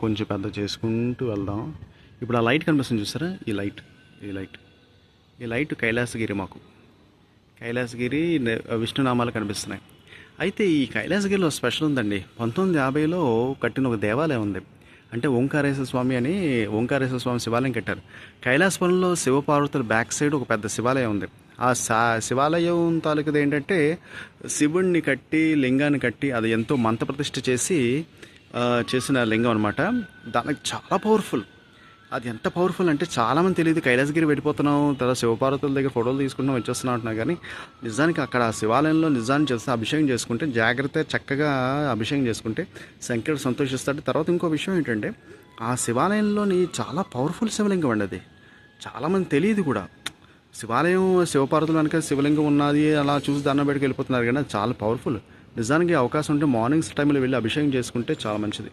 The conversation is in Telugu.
కొంచెం పెద్ద చేసుకుంటూ వెళ్దాం. ఇప్పుడు ఆ లైట్ కనిపిస్తుంది చూసారా, ఈ లైట్ కైలాసగిరి. మాకు కైలాసగిరి విష్ణునామాలు కనిపిస్తున్నాయి. అయితే ఈ కైలాసగిరిలో స్పెషల్ ఉందండి. 1950లో కట్టిన ఒక దేవాలయం ఉంది. అంటే ఓంకారేశ్వర స్వామి అని, ఓంకారేశ్వర స్వామి శివాలయం కట్టారు. కైలాసపురంలో శివపార్వతుల బ్యాక్ సైడ్ ఒక పెద్ద శివాలయం ఉంది. ఆ శివాలయం తాలూకుది ఏంటంటే, శివుణ్ణి కట్టి లింగాన్ని కట్టి అది ఎంతో మంత్రప్రతిష్ఠ చేసి చేసిన లింగం అనమాట. దానికి చాలా పవర్ఫుల్. అది ఎంత పవర్ఫుల్ అంటే చాలామంది తెలియదు. కైలాసగిరి వెళ్ళిపోతున్నాం, తర్వాత శివపార్వతుల దగ్గర ఫోటోలు తీసుకుంటున్నాం, వచ్చేస్తున్నాం అంటున్నా. కానీ నిజానికి అక్కడ ఆ శివాలయంలో నిజాన్ని చేస్తే అభిషేకం చేసుకుంటే, జాగ్రత్త చక్కగా అభిషేకం చేసుకుంటే శంకరుడు సంతోషిస్తాడు. తర్వాత ఇంకో విషయం ఏంటంటే, ఆ శివాలయంలోని చాలా పవర్ఫుల్ శివలింగం అండి అది. చాలామంది తెలియదు కూడా. శివాలయం శివపార్వతుల వెనక శివలింగం ఉన్నది అలా చూసి దండం పెట్టుకు వెళ్ళిపోతున్నారు. కానీ అది చాలా పవర్ఫుల్. నిజానికి అవకాశం ఉంటే మార్నింగ్స్ టైంలో వెళ్ళి అభిషేకం చేసుకుంటే చాలా మంచిది.